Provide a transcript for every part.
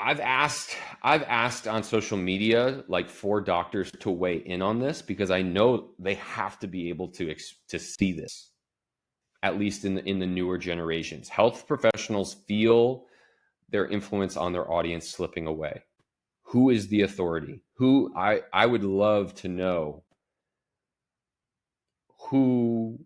I've asked on social media like for doctors to weigh in on this because I know they have to be able to see this, at least in the newer generations. Health professionals feel their influence on their audience slipping away. Who is the authority? I would love to know who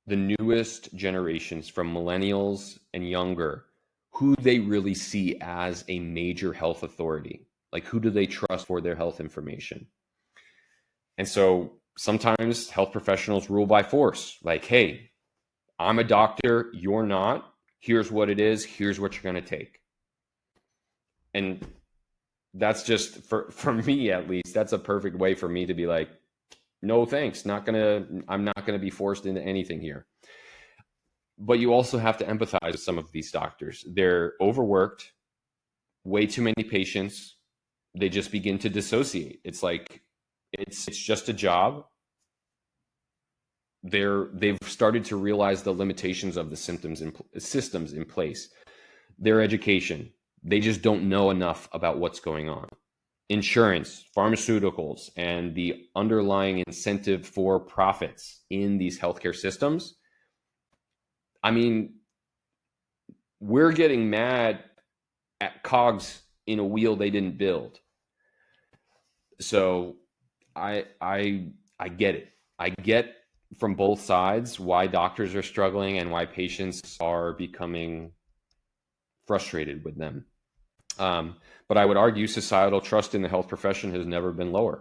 the newest generations from millennials and younger, who they really see as a major health authority. Like, who do they trust for their health information? And so sometimes health professionals rule by force. Like, hey, I'm a doctor, you're not. Here's what it is. Here's what you're going to take. And that's just, for me at least, that's a perfect way for me to be like, no thanks, I'm not gonna be forced into anything here. But you also have to empathize with some of these doctors. They're overworked, way too many patients. They just begin to dissociate. It's like it's just a job. They've started to realize the limitations of the systems in place. Their education, they just don't know enough about what's going on. Insurance, pharmaceuticals, and the underlying incentive for profits in these healthcare systems. I mean, we're getting mad at cogs in a wheel they didn't build. So I get it. I get from both sides why doctors are struggling and why patients are becoming frustrated with them. But I would argue societal trust in the health profession has never been lower.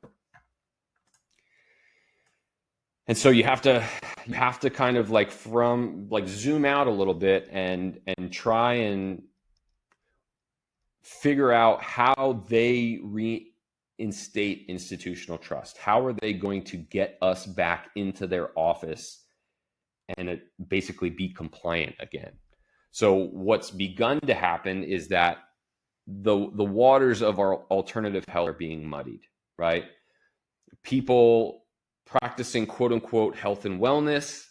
And so you have to kind of like zoom out a little bit and try and figure out how they reinstate institutional trust. How are they going to get us back into their office and basically be compliant again? So what's begun to happen is that the waters of our alternative health are being muddied, right? People practicing quote unquote health and wellness,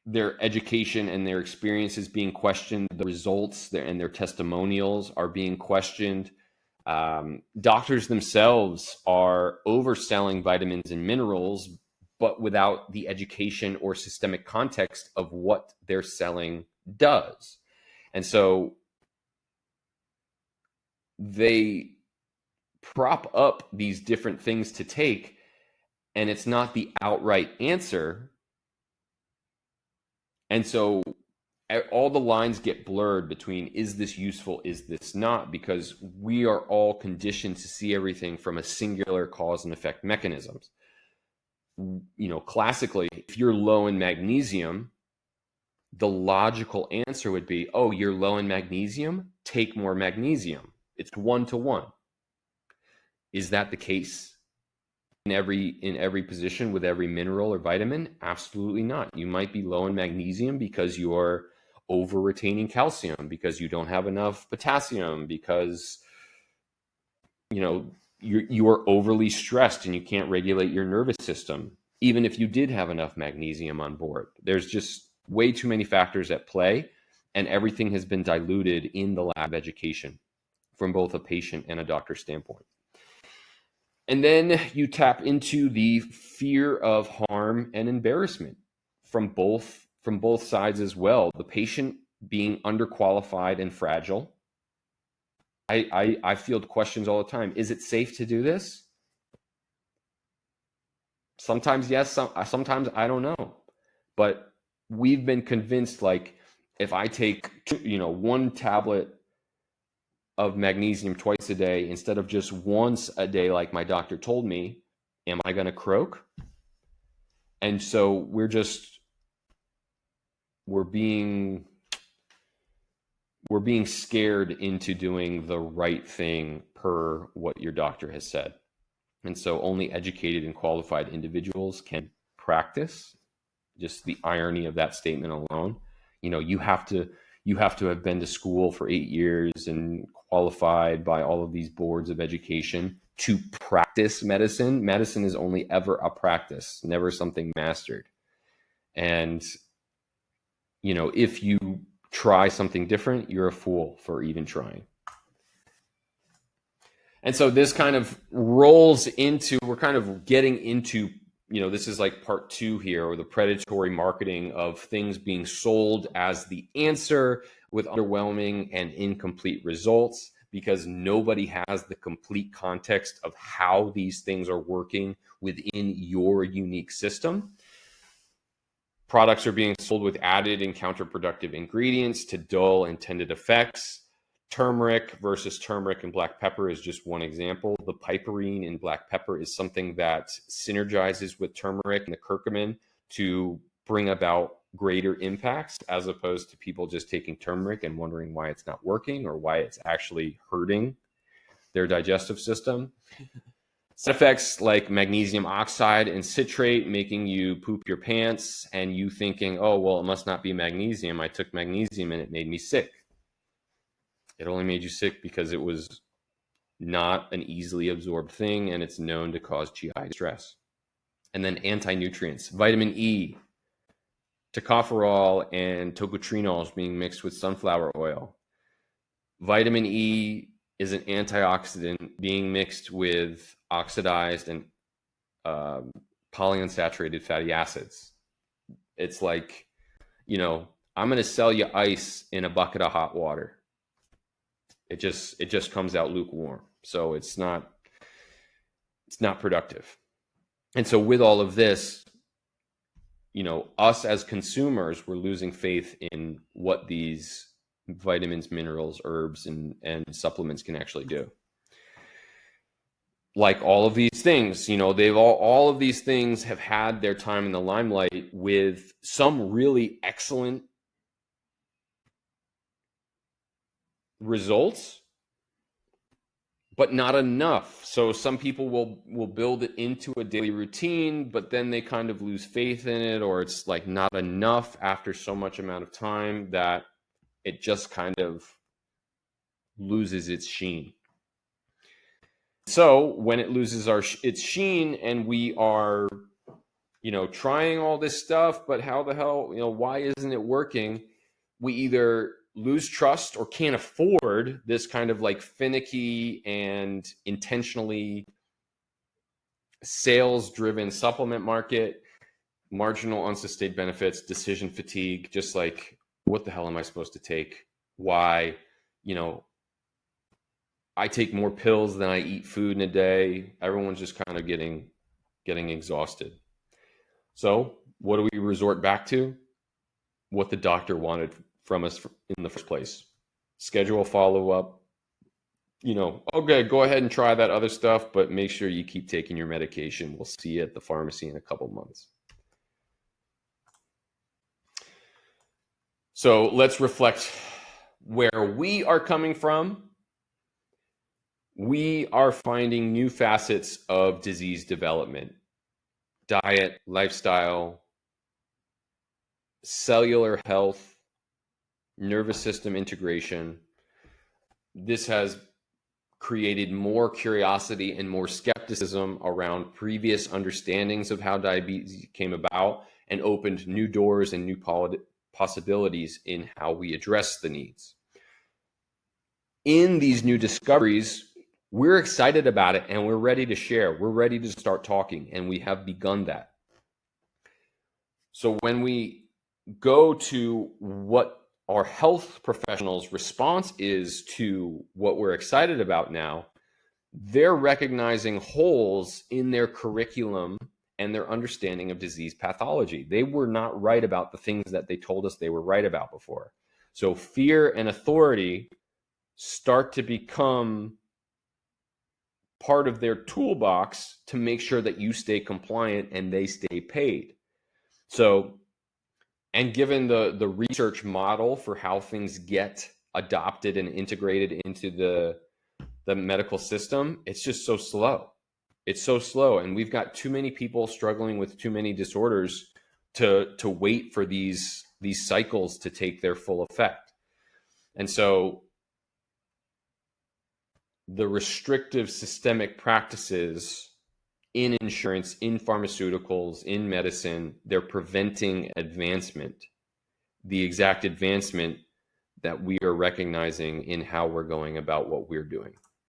their education and their experiences being questioned, the results and their testimonials are being questioned. Doctors themselves are overselling vitamins and minerals, but without the education or systemic context of what they're selling does. And so they prop up these different things to take, and it's not the outright answer. And so all the lines get blurred between, is this useful, is this not? Because we are all conditioned to see everything from a singular cause and effect mechanisms. Classically, if you're low in magnesium, the logical answer would be, oh, you're low in magnesium, take more magnesium. It's 1-to-1. Is that the case in every position with every mineral or vitamin? Absolutely not. You might be low in magnesium because you're over retaining calcium, because you don't have enough potassium, because you are overly stressed and you can't regulate your nervous system, even if you did have enough magnesium on board. There's just way too many factors at play, and everything has been diluted in the lab education from both a patient and a doctor standpoint. And then you tap into the fear of harm and embarrassment from both sides as well. The patient being underqualified and fragile. I field questions all the time. Is it safe to do this? Sometimes yes, sometimes I don't know. But we've been convinced, like, if I take 1 tablet of magnesium twice a day instead of just once a day like my doctor told me, am I going to croak? And so we're being scared into doing the right thing per what your doctor has said. And so only educated and qualified individuals can practice. Just the irony of that statement alone. You have to have been to school for 8 years and qualified by all of these boards of education to practice medicine. Medicine is only ever a practice, never something mastered. And if you try something different, you're a fool for even trying. And so this kind of rolls into, we're kind of getting into, this is like part 2 here, or the predatory marketing of things being sold as the answer with underwhelming and incomplete results, because nobody has the complete context of how these things are working within your unique system. Products are being sold with added and counterproductive ingredients to dull intended effects. Turmeric versus turmeric and black pepper is just one example. The piperine in black pepper is something that synergizes with turmeric and the curcumin to bring about greater impacts, as opposed to people just taking turmeric and wondering why it's not working or why it's actually hurting their digestive system. Side effects like magnesium oxide and citrate making you poop your pants, and you thinking, oh, well, it must not be magnesium. I took magnesium and it made me sick. It only made you sick because it was not an easily absorbed thing, and it's known to cause GI distress. And then anti-nutrients, vitamin E, tocopherol, and tocotrienols being mixed with sunflower oil. Vitamin E is an antioxidant being mixed with oxidized and polyunsaturated fatty acids. It's like, I'm going to sell you ice in a bucket of hot water. It just comes out lukewarm. So it's not productive. And so with all of this, us as consumers, we're losing faith in what these vitamins, minerals, herbs, and supplements can actually do. Like all of these things, they've all of these things have had their time in the limelight with some really excellent results, but not enough. So some people will build it into a daily routine, but then they kind of lose faith in it, or it's like not enough after so much amount of time that it just kind of loses its sheen. So when it loses its sheen, and we are, trying all this stuff, but how the hell, why isn't it working? We either lose trust or can't afford this kind of like finicky and intentionally sales-driven supplement market, marginal unsustained benefits, decision fatigue, just like, what the hell am I supposed to take? Why? I take more pills than I eat food in a day. Everyone's just kind of getting exhausted. So what do we resort back to? What the doctor wanted from us in the first place. Schedule a follow-up. Okay, go ahead and try that other stuff, but make sure you keep taking your medication. We'll see you at the pharmacy in a couple months. So let's reflect where we are coming from. We are finding new facets of disease development: diet, lifestyle, cellular health, nervous system integration. This has created more curiosity and more skepticism around previous understandings of how diabetes came about, and opened new doors and new possibilities in how we address the needs. In these new discoveries, we're excited about it, and we're ready to share. We're ready to start talking, and we have begun that. So when we go to what our health professionals' response is to what we're excited about now, they're recognizing holes in their curriculum and their understanding of disease pathology. They were not right about the things that they told us they were right about before. So fear and authority start to become part of their toolbox to make sure that you stay compliant and they stay paid. So, and given the research model for how things get adopted and integrated into the medical system, it's just so slow. It's so slow. And we've got too many people struggling with too many disorders to wait for these cycles to take their full effect. And so the restrictive systemic practices in insurance, in pharmaceuticals, in medicine, they're preventing advancement. The exact advancement that we are recognizing in how we're going about what we're doing.